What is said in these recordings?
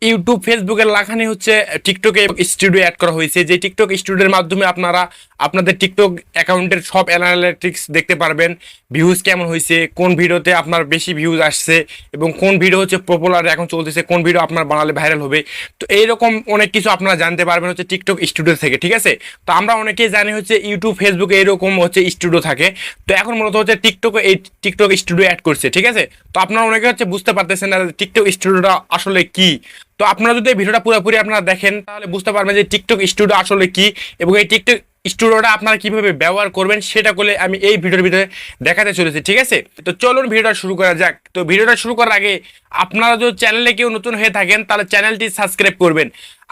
YouTube ফেসবুকের লাখানি হচ্ছে টিকটকে স্টুডিও অ্যাড করা হয়েছে, যে টিকটক স্টুডিওর মাধ্যমে আপনারা আপনাদের টিকটক অ্যাকাউন্টের সব অ্যানালিটিক্স দেখতে পারবেন। ভিউজ কেমন হয়েছে, কোন ভিডিওতে আপনার বেশি ভিউজ আসছে, এবং কোন ভিডিও হচ্ছে পপুলার এখন চলতেছে, কোন ভিডিও আপনার বানালে ভাইরাল হবে। তো এইরকম অনেক কিছু আপনারা জানতে পারবেন হচ্ছে টিকটক স্টুডিও থেকে, ঠিক আছে। তো আমরা অনেকেই জানি হচ্ছে ইউটিউব ফেসবুকে এরকম হচ্ছে স্টুডিও থাকে। তো এখন মূলত হচ্ছে টিকটকে এই টিকটক স্টুডিও অ্যাড করছে, ঠিক আছে। তো আপনারা অনেকে হচ্ছে বুঝতে পারতেছেন না টিকটক স্টুডিওটা আসলে কি। তো আপনারা যদি এই ভিডিওটা পুরোপুরি আপনারা দেখেন তাহলে বুঝতে পারবেন যে টিকটক স্টুডিও আসলে কি, এবং এই টিকটক স্টুডিওটা আপনারা কিভাবে ব্যবহার করবেন সেটা করলে আমি এই ভিডিওর ভিতরে দেখাতে চলেছি, ঠিক আছে। তো চলুন ভিডিওটা শুরু করা যাক। তো ভিডিওটা শুরু করার আগে আপনারা যদি চ্যানেলে কেউ নতুন হয়ে থাকেন তাহলে চ্যানেলটি সাবস্ক্রাইব করবেন,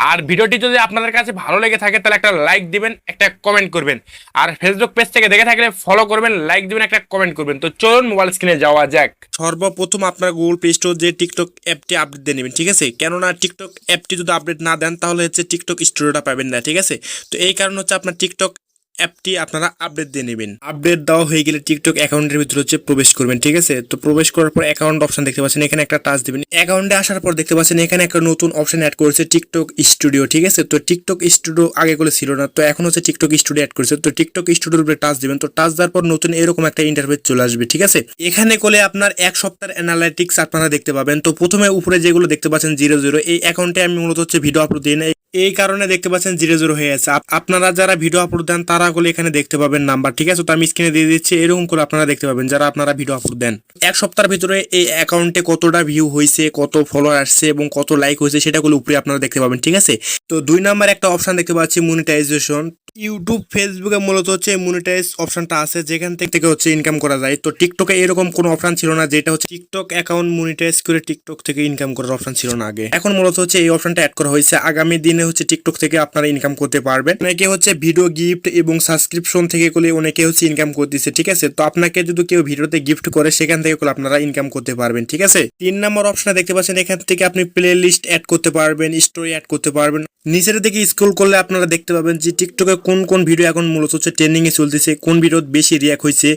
আর ভিডিওটি যদি আপনাদের কাছে ভালো লেগে থাকে তাহলে একটা লাইক দিবেন, একটা কমেন্ট করবেন, আর ফেসবুক পেজ থেকে দেখে থাকলে ফলো করবেন, লাইক দিবেন, একটা কমেন্ট করবেন। তো চলুন মোবাইল স্ক্রিনে যাওয়া যাক। সর্বপ্রথম আপনার গুগল প্লে স্টোর যে টিকটক অ্যাপটি আপডেট দিয়ে নেবেন, ঠিক আছে। কেননা টিকটক অ্যাপটি যদি আপডেট না দেন তাহলে হচ্ছে টিকটক স্টুডিওটা পাবেন না, ঠিক আছে। তো এই কারণ হচ্ছে আপনার টিকটক অ্যাপটি আপনারা আপডেট দিয়ে নেবেন। আপডেট দেওয়া হয়ে গেলে টিকটক অ্যাকাউন্টের ভিতরে হচ্ছে প্রবেশ করবেন, ঠিক আছে। তো প্রবেশ করার পর অ্যাকাউন্ট অপশন দেখতে পাচ্ছেন, এখানে একটা টাচ দিবেন। অ্যাকাউন্টে আসার পর দেখতে পাচ্ছেন এখানে একটা নতুন অপশন অ্যাড করেছে টিকটক স্টুডিও, ঠিক আছে। তো টিকটক স্টুডিও আগে করে ছিল না, তো এখন হচ্ছে টিকটক স্টুডিও অ্যাড করেছে। তো টিকটক স্টুডিওর উপরে টাচ দিবেন। তো টাচ দেওয়ার পর নতুন এরকম একটা ইন্টারফেস চলে আসবে, ঠিক আছে। এখানে করলে আপনার এক সপ্তাহের অ্যানালাইটিক্স আপনারা দেখতে পাবেন। তো প্রথমে উপরে যেগুলো দেখতে পাচ্ছেন 00, এই অ্যাকাউন্টে আমি মূলত হচ্ছে ভিডিও আপলোড দিই না, এই কারণে দেখতে পাচ্ছেন 00 হয়ে আছে। আপনারা যারা ভিডিও আপলোড দেন তারা গুলো এখানে দেখতে পাবেন নাম্বার, ঠিক আছে। তো আমি স্ক্রিনে দিয়ে দিচ্ছি, এরকম করে আপনারা দেখতে পাবেন যারা আপনারা ভিডিও আপলোড দেন। এক সপ্তাহের ভিতরে এই অ্যাকাউন্টে কতটা ভিউ হয়েছে, কত ফলোয়ার আসছে এবং কত লাইক হয়েছে সেটাগুলো উপরে আপনারা দেখতে পাবেন, ঠিক আছে। তো 2 নাম্বার একটা অপশন দেখতে পাচ্ছি মনিটাইজেশন। ইউটিউব ফেসবুকে মূলত হচ্ছে মনিটাইজ অপশনটা আছে, যেখান থেকে হচ্ছে ইনকাম করা যায়। তো টিকটকে এরকম কোনো অপশন ছিল না, যেটা হচ্ছে টিকটক অ্যাকাউন্ট মনিটাইজ করে টিকটক থেকে ইনকাম করার অপশন ছিল না আগে। এখন মূলত হচ্ছে এই অপশনটা অ্যাড করা হয়েছে। আগামী দিনে হচ্ছে টিকটক থেকে আপনারা ইনকাম করতে পারবেন। অনেকে হচ্ছে ভিডিও গিফট এবং সাবস্ক্রিপশন থেকে করলে অনেকে হচ্ছে ইনকাম করতেছে, ঠিক আছে। তো আপনাকে যদি কেউ ভিডিওতে গিফট করে সেখান থেকে করলে আপনারা ইনকাম করতে পারবেন, ঠিক আছে। 3 নম্বর অপশনে দেখতে পাচ্ছেন, এখান থেকে আপনি প্লে লিস্ট অ্যাড করতে পারবেন, স্টোরি অ্যাড করতে পারবেন। নিচের দিকে স্ক্রল করলে আপনারা দেখতে পাবেন যে টিকটকে কোন কোন ভিডিও এখন মূলত হচ্ছে ট্রেন্ডিং এ চলতেছে, কোন ভিডিও বেশি রিয়াক্ট হয়েছে,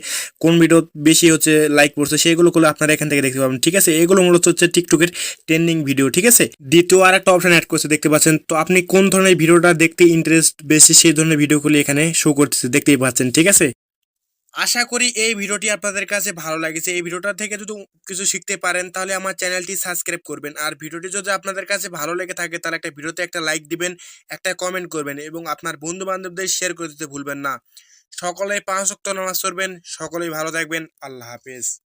কোন ভিডিও বেশি হচ্ছে লাইক পড়ছে, সেগুলো করলে আপনারা এখান থেকে দেখতে পাবেন, ঠিক আছে। এগুলো মূলত হচ্ছে টিকটকের ট্রেন্ডিং ভিডিও, ঠিক আছে। দ্বিতীয় আর একটা অপশন অ্যাড করছে দেখতে পাচ্ছেন। তো আপনি কোন ধরনের ভিডিওটা দেখতে ইন্টারেস্ট বেশি সেই ধরনের ভিডিওগুলি এখানে শো করতেছে, দেখতেই পাচ্ছেন, ঠিক আছে। আশা করি এই ভিডিওটি আপনাদের কাছে ভালো লাগেছে। এই ভিডিওটা থেকে যদি কিছু শিখতে পারেন তাহলে আমার চ্যানেলটি সাবস্ক্রাইব করবেন, আর ভিডিওটি যদি আপনাদের কাছে ভালো লেগে থাকে তাহলে একটা ভিডিওতে একটা লাইক দিবেন, একটা কমেন্ট করবেন, এবং আপনার বন্ধু বান্ধবদের শেয়ার করে দিতে ভুলবেন না। সকলেই 5 ওয়াক্ত নামাজ পড়বেন, সকলেই ভালো থাকবেন। আল্লাহ হাফেজ।